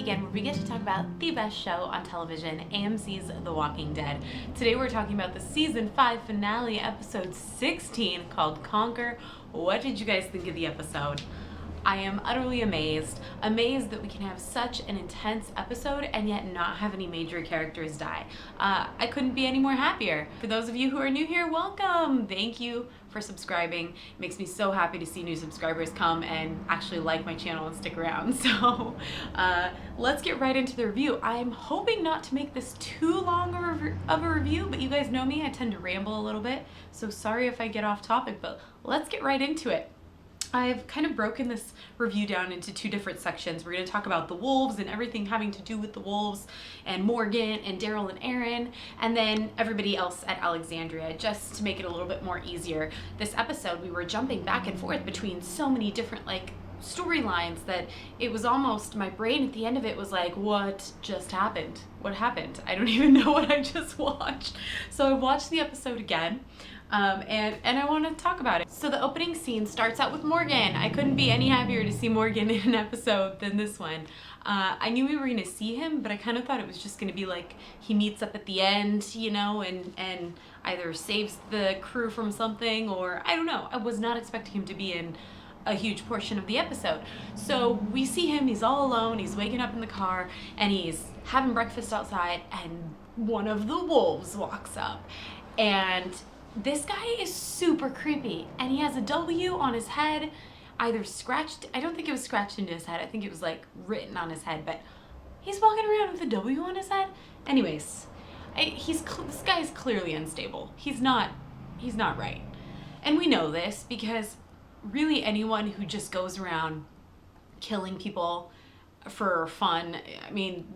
again, where we get to talk about the best show on television, AMC's The Walking Dead. Today we're talking about the season 5 finale, episode 16, called Conquer. What did you guys think of the episode? I am utterly amazed that we can have such an intense episode and yet not have any major characters die. I couldn't be any more happier. For those of you who are new here, welcome! Thank you for subscribing. It makes me so happy to see new subscribers come and actually like my channel and stick around. So let's get right into the review. I'm hoping not to make this too long of a review, but you guys know me, I tend to ramble a little bit, so sorry if I get off topic, but let's get right into it. I've kind of broken this review down into two different sections. We're going to talk about the wolves and everything having to do with the wolves, and Morgan and Daryl and Aaron, and then everybody else at Alexandria, just to make it a little bit more easier. This episode, we were jumping back and forth between so many different storylines that it was almost, my brain at the end of it was like, what just happened? What happened? I don't even know what I just watched. So I watched the episode again. And I want to talk about it. So the opening scene starts out with Morgan. I couldn't be any happier to see Morgan in an episode than this one. I knew we were going to see him, but I kind of thought it was just going to be like he meets up at the end, you know, and either saves the crew from something, or I don't know. I was not expecting him to be in a huge portion of the episode. So we see him, he's all alone, he's waking up in the car, and he's having breakfast outside, and one of the wolves walks up. And this guy is super creepy, and he has a W on his head, either scratched, I don't think it was scratched into his head, I think it was like written on his head, but he's walking around with a W on his head. Anyways, this guy is clearly unstable. He's not right. And we know this because really anyone who just goes around killing people for fun, I mean,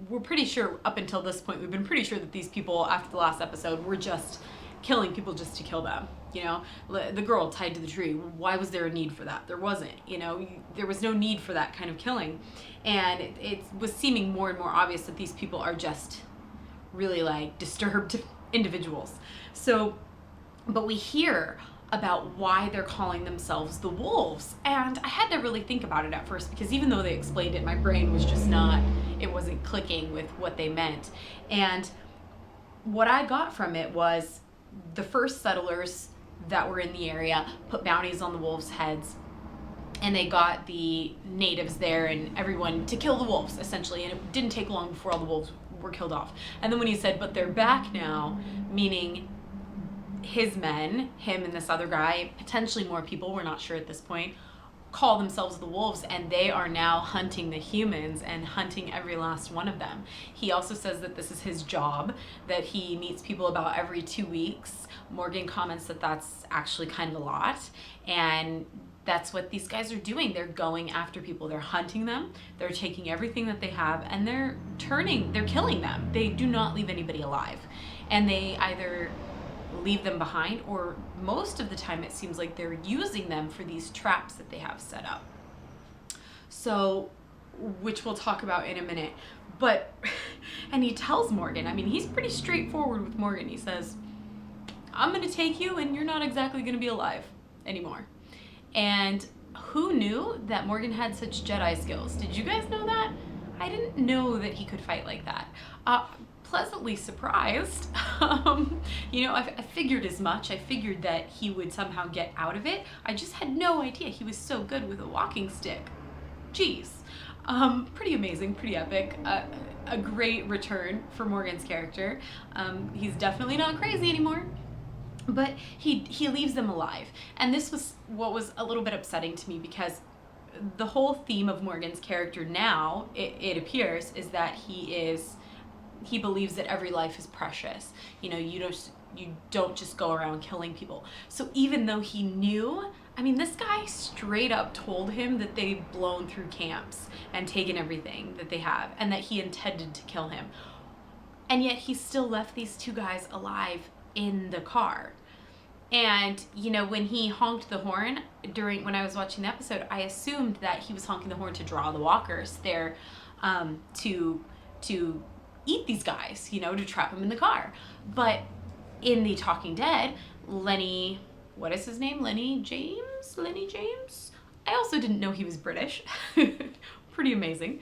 we're pretty sure up until this point, we've been pretty sure that these people after the last episode were just killing people just to kill them. You know, the girl tied to the tree, why was there a need for that? There wasn't, you know, there was no need for that kind of killing. And it was seeming more and more obvious that these people are just really like disturbed individuals. So, but we hear about why they're calling themselves the wolves. And I had to really think about it at first, because even though they explained it, my brain was just not, it wasn't clicking with what they meant. And what I got from it was the first settlers that were in the area put bounties on the wolves' heads, and they got the natives there and everyone to kill the wolves, essentially, and it didn't take long before all the wolves were killed off. And then when he said, but they're back now, meaning his men, him and this other guy, potentially more people, we're not sure at this point, call themselves the wolves, and they are now hunting the humans and hunting every last one of them. He also says that this is his job, that he meets people about every 2 weeks. Morgan comments that that's actually kind of a lot, and that's what these guys are doing. They're going after people, they're hunting them, they're taking everything that they have, and they're killing them. They do not leave anybody alive, and they either leave them behind, or most of the time it seems like they're using them for these traps that they have set up. So, which we'll talk about in a minute. But, and he tells Morgan, I mean, he's pretty straightforward with Morgan. He says, I'm gonna take you and you're not exactly gonna be alive anymore. And who knew that Morgan had such Jedi skills? Did you guys know that? I didn't know that he could fight like that. Pleasantly surprised. You know, I figured as much. I figured that he would somehow get out of it. I just had no idea he was so good with a walking stick. Jeez. Pretty amazing, pretty epic. A great return for Morgan's character. He's definitely not crazy anymore, but he leaves them alive. And this was what was a little bit upsetting to me, because the whole theme of Morgan's character now, it appears, is that he believes that every life is precious. You know, you don't just go around killing people. So even though he knew, I mean, this guy straight up told him that they've blown through camps and taken everything that they have, and that he intended to kill him. And yet he still left these two guys alive in the car. And, you know, when he honked the horn when I was watching the episode, I assumed that he was honking the horn to draw the walkers there, to eat these guys, you know, to trap them in the car. But in The Talking Dead, Lenny, what is his name? Lenny James? I also didn't know he was British. Pretty amazing.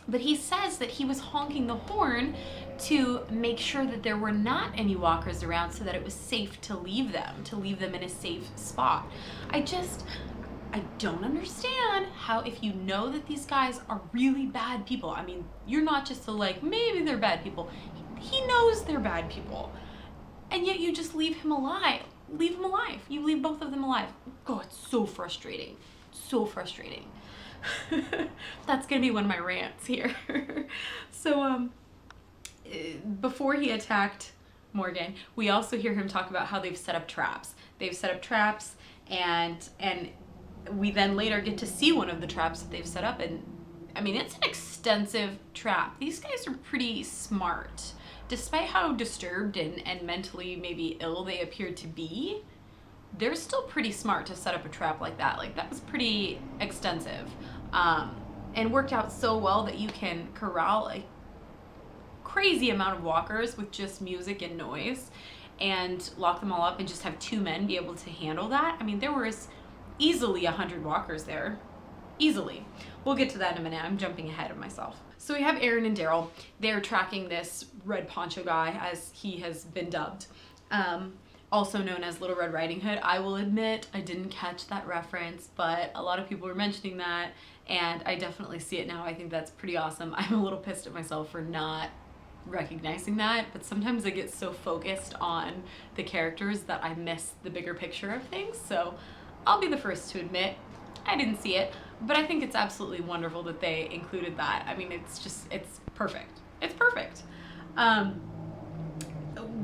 But he says that he was honking the horn to make sure that there were not any walkers around so that it was safe to leave them in a safe spot. I don't understand how, if you know that these guys are really bad people, I mean, you're not just maybe they're bad people. He knows they're bad people. And yet you just leave him alive. Leave him alive. You leave both of them alive. Oh, it's so frustrating. So frustrating. That's gonna be one of my rants here. So before he attacked Morgan, we also hear him talk about how they've set up traps. They've set up traps, and we then later get to see one of the traps that they've set up, and I mean, it's an extensive trap. These guys are pretty smart. Despite how disturbed and mentally maybe ill they appear to be, they're still pretty smart to set up a trap like that. Like, that was pretty extensive. And worked out so well that you can corral a crazy amount of walkers with just music and noise and lock them all up and just have 2 men be able to handle that. I mean, there was easily 100 walkers there. Easily. We'll get to that in a minute. I'm jumping ahead of myself. So we have Aaron and Daryl. They're tracking this red poncho guy, as he has been dubbed, also known as Little Red Riding Hood. I will admit I didn't catch that reference, but a lot of people were mentioning that, and I definitely see it now. I think that's pretty awesome. I'm a little pissed at myself for not recognizing that, but sometimes I get so focused on the characters that I miss the bigger picture of things. So I'll be the first to admit I didn't see it, but I think it's absolutely wonderful that they included that. I mean, it's perfect. It's perfect.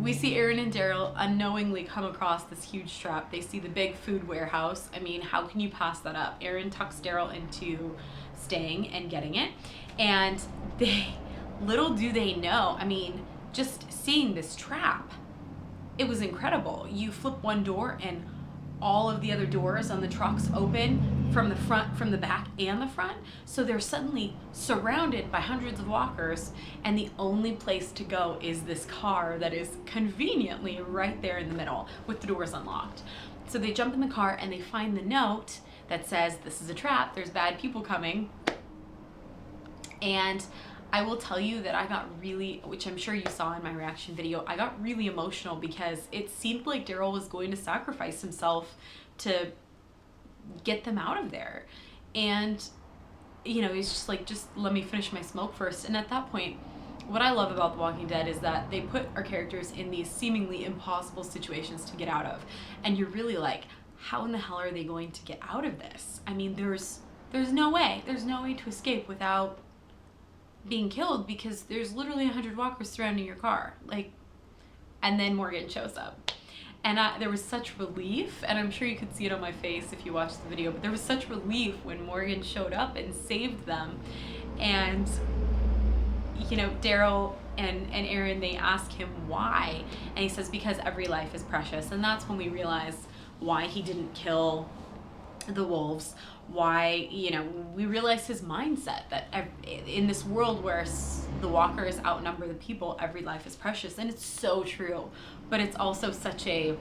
We see Aaron and Daryl unknowingly come across this huge trap. They see the big food warehouse. I mean, how can you pass that up? Aaron tucks Daryl into staying and getting it, and little do they know, I mean, just seeing this trap, it was incredible. You flip one door and all of the other doors on the trucks open from the front, from the back, and the front. So they're suddenly surrounded by hundreds of walkers, and the only place to go is this car that is conveniently right there in the middle with the doors unlocked. So they jump in the car and they find the note that says, "This is a trap, there's bad people coming." And I will tell you that I got really, which I'm sure you saw in my reaction video, I got really emotional because it seemed like Daryl was going to sacrifice himself to get them out of there. And, you know, he's just like, just let me finish my smoke first. And at that point, what I love about The Walking Dead is that they put our characters in these seemingly impossible situations to get out of. And you're really like, how in the hell are they going to get out of this? I mean, there's no way. There's no way to escape without being killed, because there's literally 100 walkers surrounding your car. Like, and then Morgan shows up. And there was such relief, and I'm sure you could see it on my face if you watched the video, but there was such relief when Morgan showed up and saved them. And, you know, Daryl and Aaron, they ask him why, and he says, because every life is precious. And that's when we realize why he didn't kill the wolves, why, you know, we realize his mindset that in this world where the walkers outnumber the people, every life is precious. And it's so true, but it's also such a,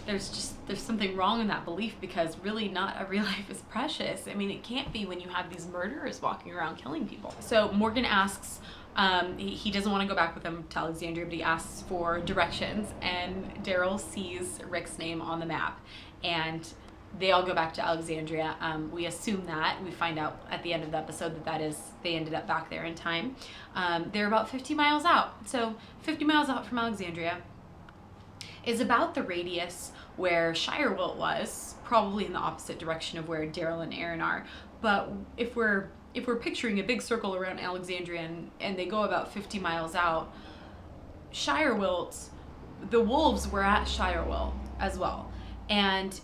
there's something wrong in that belief, because really not every life is precious. I mean, it can't be when you have these murderers walking around killing people. So Morgan asks, he doesn't want to go back with them to Alexandria, but he asks for directions, and Daryl sees Rick's name on the map, and they all go back to Alexandria. We assume that. We find out at the end of the episode that they ended up back there in time. They're about 50 miles out. So 50 miles out from Alexandria is about the radius where Shirewilt was, probably in the opposite direction of where Daryl and Aaron are. But if we're picturing a big circle around Alexandria and they go about 50 miles out, Shirewilt, the wolves were at Shirewilt as well. And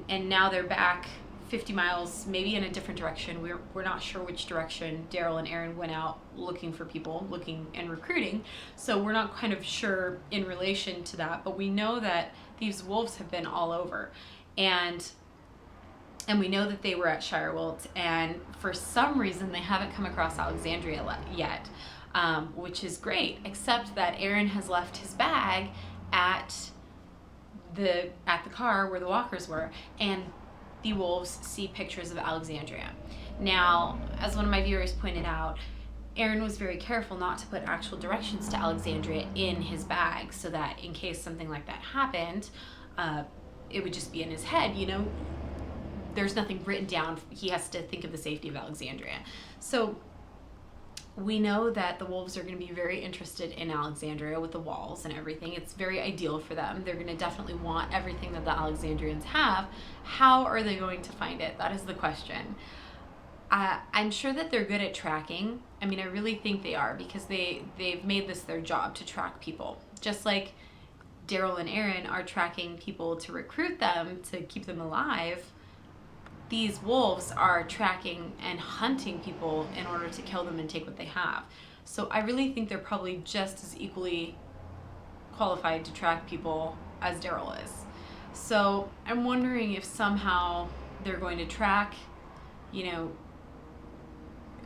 now they're back 50 miles, maybe in a different direction. We're not sure which direction Daryl and Aaron went out looking for people, looking and recruiting. So we're not kind of sure in relation to that, but we know that these wolves have been all over. And we know that they were at Shirewilt, and for some reason they haven't come across Alexandria yet, which is great, except that Aaron has left his bag at the car where the walkers were, and the wolves see pictures of Alexandria. Now, as one of my viewers pointed out, Aaron was very careful not to put actual directions to Alexandria in his bag so that in case something like that happened, it would just be in his head, you know. There's nothing written down. He has to think of the safety of Alexandria. So we know that the wolves are going to be very interested in Alexandria with the walls and everything. It's very ideal for them. They're going to definitely want everything that the Alexandrians have. How are they going to find it? That is the question. I'm sure that they're good at tracking. I mean, I really think they are, because they've made this their job to track people. Just like Daryl and Aaron are tracking people to recruit them, to keep them alive, these wolves are tracking and hunting people in order to kill them and take what they have. So I really think they're probably just as equally qualified to track people as Daryl is. So I'm wondering if somehow they're going to track, you know,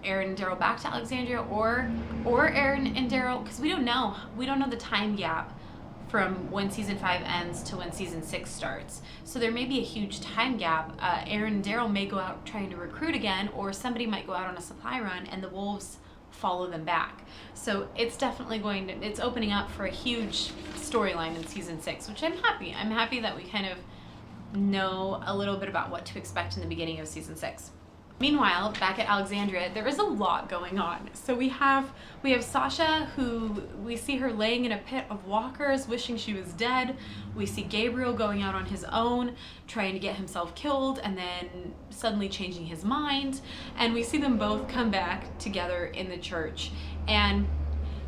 Aaron and Daryl back to Alexandria, or Aaron and Daryl, because we don't know the time gap from when season 5 ends to when season 6 starts. So there may be a huge time gap. Aaron and Daryl may go out trying to recruit again, or somebody might go out on a supply run and the wolves follow them back. So it's definitely it's opening up for a huge storyline in season 6, which I'm happy that we kind of know a little bit about what to expect in the beginning of season 6. Meanwhile, back at Alexandria, there is a lot going on. So we have Sasha, who we see her laying in a pit of walkers, wishing she was dead. We see Gabriel going out on his own, trying to get himself killed, and then suddenly changing his mind. And we see them both come back together in the church. And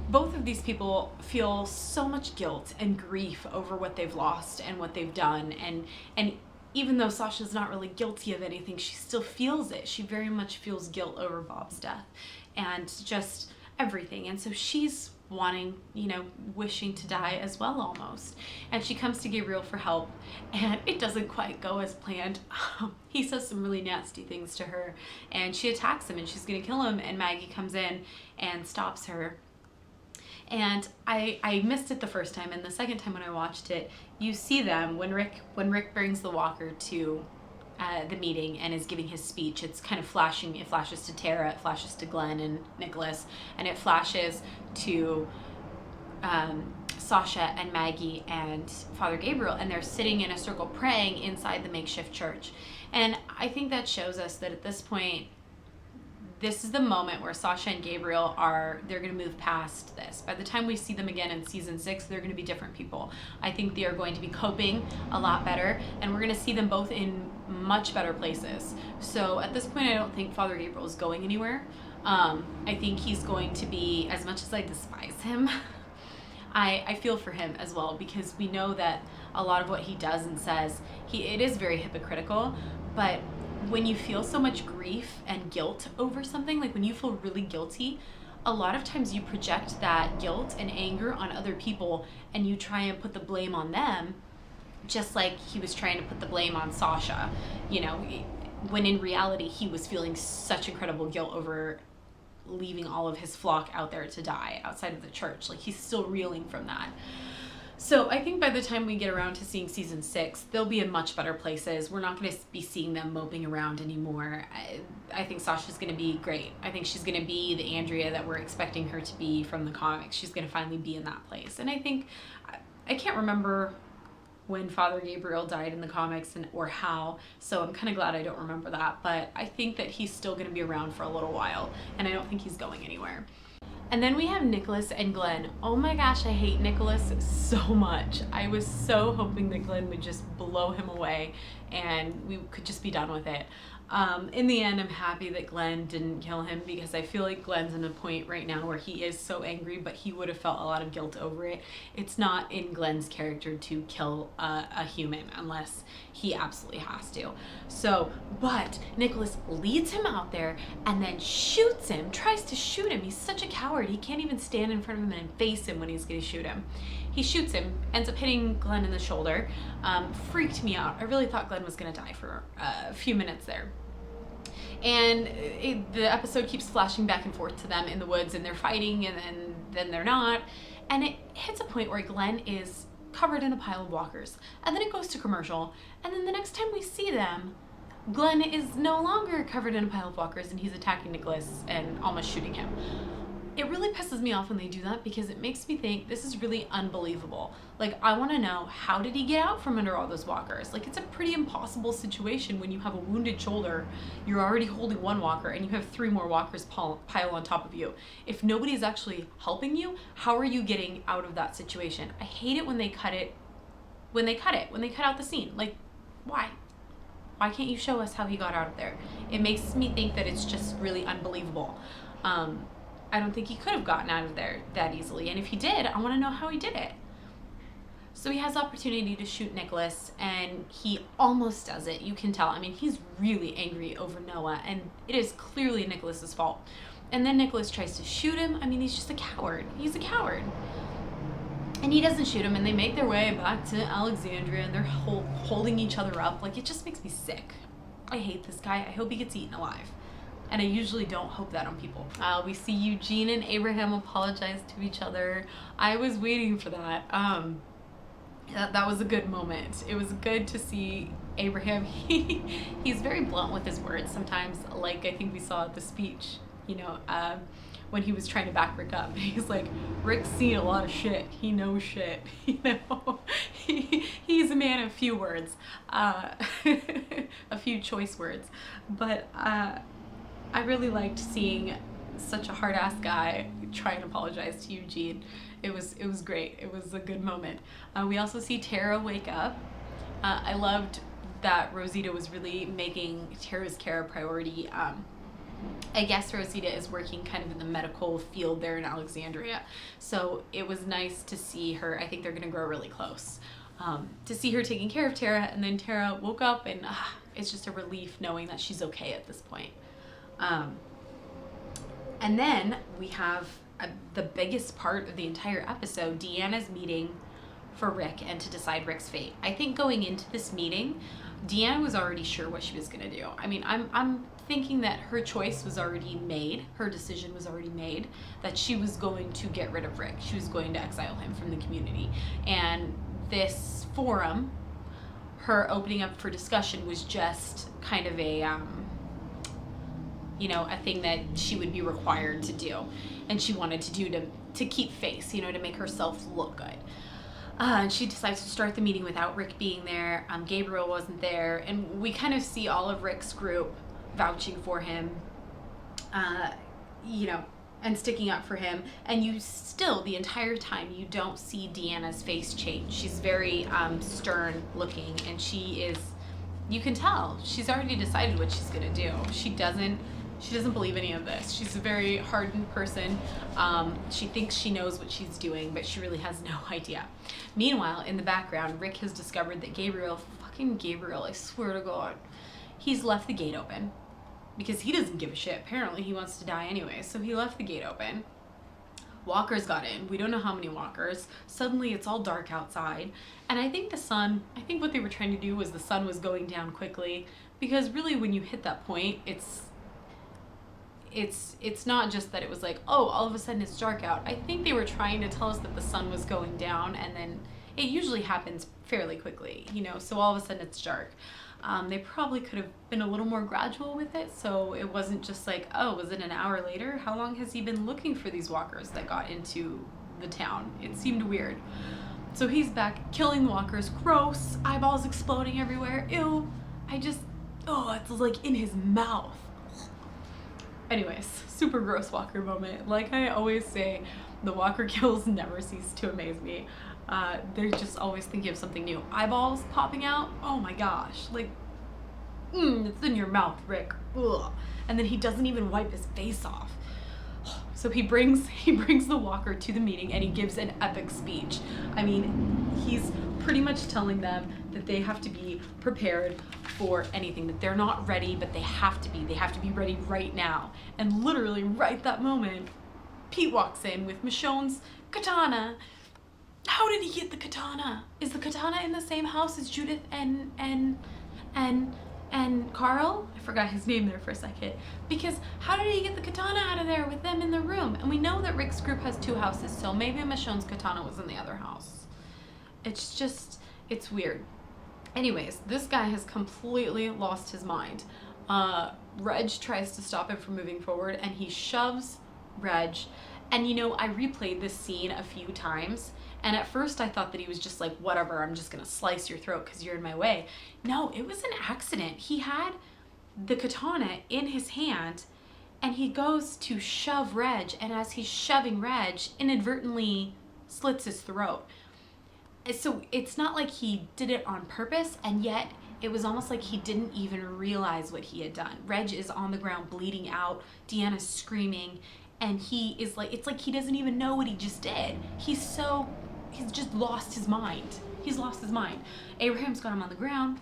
both of these people feel so much guilt and grief over what they've lost and what they've done. And even though Sasha's not really guilty of anything, she still feels it. She very much feels guilt over Bob's death and just everything. And so she's wanting, wishing to die as well almost. And she comes to Gabriel for help, and it doesn't quite go as planned. He says some really nasty things to her, and she attacks him, and she's gonna kill him, and Maggie comes in and stops her. And I missed it the first time, and the second time when I watched it, you see them when Rick brings the walker to the meeting and is giving his speech. It's kind of flashing. It flashes to Tara, it flashes to Glenn and Nicholas, and it flashes to Sasha and Maggie and Father Gabriel, and they're sitting in a circle praying inside the makeshift church. And I think that shows us that at this point, this is the moment where Sasha and Gabriel they're going to move past this. By the time we see them again in season 6, they're going to be different people. I think they are going to be coping a lot better, and we're going to see them both in much better places. So at this point, I don't think Father Gabriel is going anywhere. I think he's going to be, as much as I despise him, I feel for him as well, because we know that a lot of what he does and says, it is very hypocritical, but when you feel so much grief and guilt over something, like when you feel really guilty, a lot of times you project that guilt and anger on other people, and you try and put the blame on them, just like he was trying to put the blame on Sasha, when in reality he was feeling such incredible guilt over leaving all of his flock out there to die outside of the church. Like, he's still reeling from that. So I think by the time we get around to seeing season 6, they'll be in much better places. We're not going to be seeing them moping around anymore. I think Sasha's going to be great. I think she's going to be the Andrea that we're expecting her to be from the comics. She's going to finally be in that place. And I think, I can't remember when Father Gabriel died in the comics or how, so I'm kind of glad I don't remember that. But I think that he's still going to be around for a little while, and I don't think he's going anywhere. And then we have Nicholas and Glenn. Oh my gosh, I hate Nicholas so much. I was so hoping that Glenn would just blow him away and we could just be done with it. In the end, I'm happy that Glenn didn't kill him, because I feel like Glenn's in a point right now where he is so angry, but he would have felt a lot of guilt over it. It's not in Glenn's character to kill a human unless he absolutely has to. So, but Nicholas leads him out there and then shoots him, tries to shoot him. He's such a coward. He can't even stand in front of him and face him when he's going to shoot him. He shoots him, ends up hitting Glenn in the shoulder. Freaked me out. I really thought Glenn was going to die for a few minutes there. And the episode keeps flashing back and forth to them in the woods, and they're fighting, and then they're not. And it hits a point where Glenn is covered in a pile of walkers. And then it goes to commercial. And then the next time we see them, Glenn is no longer covered in a pile of walkers and he's attacking Nicholas and almost shooting him. It really pisses me off when they do that because it makes me think this is really unbelievable. Like, I want to know, how did he get out from under all those walkers? Like, it's a pretty impossible situation when you have a wounded shoulder, you're already holding one walker, and you have 3 more walkers pile on top of you. If nobody's actually helping you, how are you getting out of that situation? I hate it when they cut out the scene. Like, why? Why can't you show us how he got out of there? It makes me think that it's just really unbelievable. I don't think he could have gotten out of there that easily. And if he did, I want to know how he did it. So he has the opportunity to shoot Nicholas, and he almost does it. You can tell. I mean, he's really angry over Noah, and it is clearly Nicholas's fault. And then Nicholas tries to shoot him. I mean, he's just a coward. He's a coward. And he doesn't shoot him, and they make their way back to Alexandria, and they're holding each other up. Like, it just makes me sick. I hate this guy. I hope he gets eaten alive. And I usually don't hope that on people. We see Eugene and Abraham apologize to each other. I was waiting for that. That was a good moment. It was good to see Abraham. He's very blunt with his words sometimes, like I think we saw at the speech, when he was trying to back Rick up. He's like, Rick's seen a lot of shit. He knows shit. He's a man of few words, a few choice words. But I really liked seeing such a hard-ass guy try and apologize to Eugene. It was great. It was a good moment. We also see Tara wake up. I loved that Rosita was really making Tara's care a priority. I guess Rosita is working kind of in the medical field there in Alexandria. So it was nice to see her. I think they're going to grow really close. To see her taking care of Tara, and then Tara woke up, and it's just a relief knowing that she's okay at this point. And then we have the biggest part of the entire episode, Deanna's meeting for Rick and to decide Rick's fate. I think going into this meeting, Deanna was already sure what she was going to do. I mean, I'm thinking that her choice was already made, her decision was already made, that she was going to get rid of Rick. She was going to exile him from the community. And this forum, her opening up for discussion, was just kind of a thing that she would be required to do, and she wanted to do to keep face, to make herself look good. And she decides to start the meeting without Rick being there. Gabriel wasn't there, and we kind of see all of Rick's group vouching for him, and sticking up for him. And you still, the entire time, you don't see Deanna's face change. She's very stern looking, and you can tell she's already decided what she's gonna do. She doesn't believe any of this. She's a very hardened person. She thinks she knows what she's doing, but she really has no idea. Meanwhile, in the background, Rick has discovered that Gabriel, I swear to God, he's left the gate open because he doesn't give a shit. Apparently he wants to die anyway, so he left the gate open. Walkers got in. We don't know how many walkers. Suddenly it's all dark outside. And I think what they were trying to do was the sun was going down quickly, because really when you hit that point, it's not just that it was like, oh, all of a sudden it's dark out. I think they were trying to tell us that the sun was going down, and then it usually happens fairly quickly, so all of a sudden it's dark. They probably could have been a little more gradual with it, so it wasn't just like, oh, was it an hour later? How long has he been looking for these walkers that got into the town? It seemed weird. So he's back killing the walkers. Gross. Eyeballs exploding everywhere. Ew. It's like in his mouth. Anyways, super gross walker moment. Like I always say, the walker kills never cease to amaze me. They're just always thinking of something new. Eyeballs popping out, oh my gosh. Like, it's in your mouth, Rick. Ugh. And then he doesn't even wipe his face off. So he brings the walker to the meeting, and he gives an epic speech. I mean, he's pretty much telling them that they have to be prepared for anything, that they're not ready, but they have to be ready right now. And literally right that moment, Pete walks in with Michonne's katana. How did he get the katana? Is the katana in the same house as Judith and Carl? I forgot his name there for a second. Because how did he get the katana out of there with them in the room? And we know that Rick's group has 2 houses, so maybe Michonne's katana was in the other house. It's weird. Anyways, this guy has completely lost his mind. Reg tries to stop him from moving forward, and he shoves Reg. And you know, I replayed this scene a few times, and at first I thought that he was just like, whatever, I'm just gonna slice your throat because you're in my way. No, it was an accident. He had the katana in his hand, and he goes to shove Reg, and as he's shoving Reg, inadvertently slits his throat. So it's not like he did it on purpose, and yet it was almost like he didn't even realize what he had done. Reg is on the ground bleeding out, Deanna's screaming, and he is like, it's like he doesn't even know what he just did. He's just lost his mind. He's lost his mind. Abraham's got him on the ground.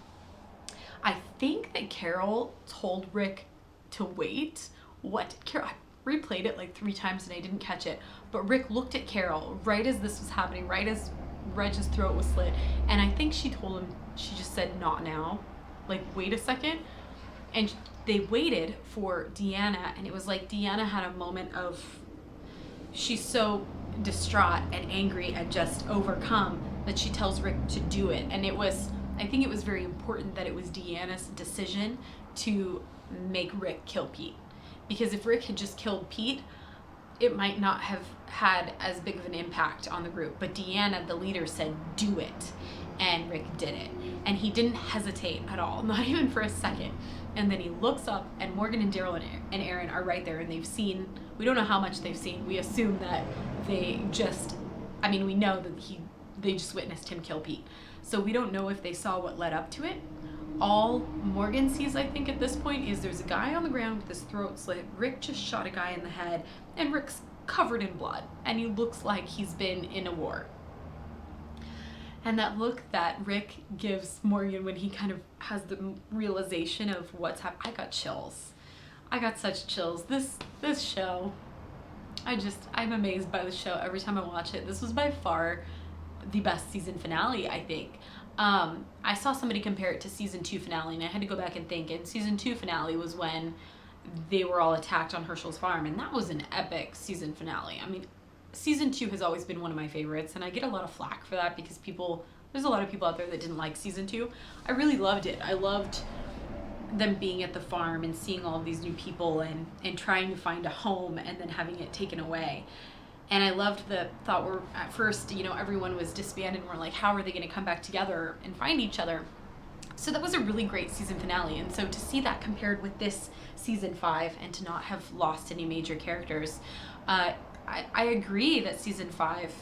I think that Carol told Rick to wait. What did Carol? I replayed it like 3 times and I didn't catch it. But Rick looked at Carol right as this was happening, right as Reg's throat was slit, and I think she told him, she just said, not now, like, wait a second. And they waited for Deanna, and it was like Deanna had a moment of, she's so distraught and angry and just overcome that she tells Rick to do it. And it was, I think it was very important that it was Deanna's decision to make Rick kill Pete, because if Rick had just killed Pete, it might not have had as big of an impact on the group. But Deanna, the leader, said, do it. And Rick did it. And he didn't hesitate at all, not even for a second. And then he looks up, and Morgan and Daryl and Aaron are right there, and they've seen, we don't know how much they've seen. We assume that they just, I mean, we know that they just witnessed him kill Pete. So we don't know if they saw what led up to it. All Morgan sees, I think, at this point is there's a guy on the ground with his throat slit. Rick just shot a guy in the head, and Rick's covered in blood, and he looks like he's been in a war. And that look that Rick gives Morgan when he kind of has the realization of what's happened, I got chills. I got such chills. This show, I'm amazed by the show every time I watch it. This was by far the best season finale, I think. I saw somebody compare it to season 2 finale, and I had to go back and think. And season 2 finale was when they were all attacked on Herschel's farm, and that was an epic season finale. I mean, season 2 has always been one of my favorites, and I get a lot of flack for that because there's a lot of people out there that didn't like season 2. I really loved it. I loved them being at the farm and seeing all of these new people and trying to find a home and then having it taken away. And I loved the thought where at first, you know, everyone was disbanded and we're like, how are they going to come back together and find each other? So that was a really great season finale. And so to see that compared with this season 5 and to not have lost any major characters, I agree that season 5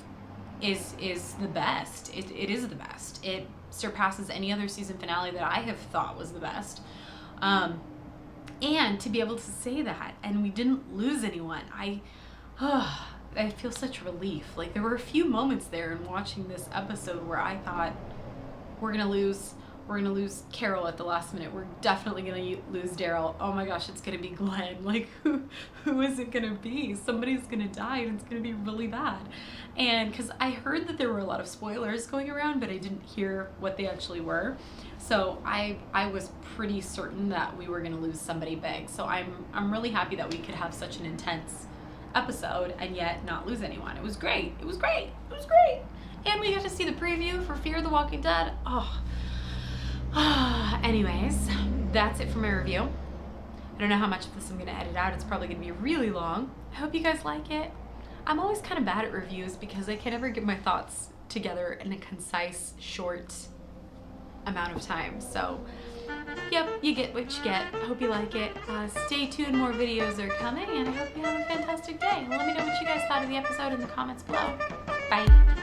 is the best. It is the best. It surpasses any other season finale that I have thought was the best. And to be able to say that, and we didn't lose anyone, I feel such relief. Like, there were a few moments there in watching this episode where I thought, we're gonna lose Carol at the last minute. We're definitely gonna lose Daryl. Oh my gosh, it's gonna be Glenn. Like, who is it gonna be? Somebody's gonna die, and it's gonna be really bad. And because I heard that there were a lot of spoilers going around, but I didn't hear what they actually were. So I was pretty certain that we were gonna lose somebody big. So I'm really happy that we could have such an intense episode and yet not lose anyone. It was great. It was great. It was great. And we got to see the preview for Fear the Walking Dead. Anyways, that's it for my review. I don't know how much of this I'm going to edit out. It's probably going to be really long. I hope you guys like it. I'm always kind of bad at reviews because I can never get my thoughts together in a concise, short amount of time. So, yep, you get what you get. I hope you like it. Stay tuned, more videos are coming, and I hope you have a fantastic day. Let me know what you guys thought of the episode in the comments below. Bye.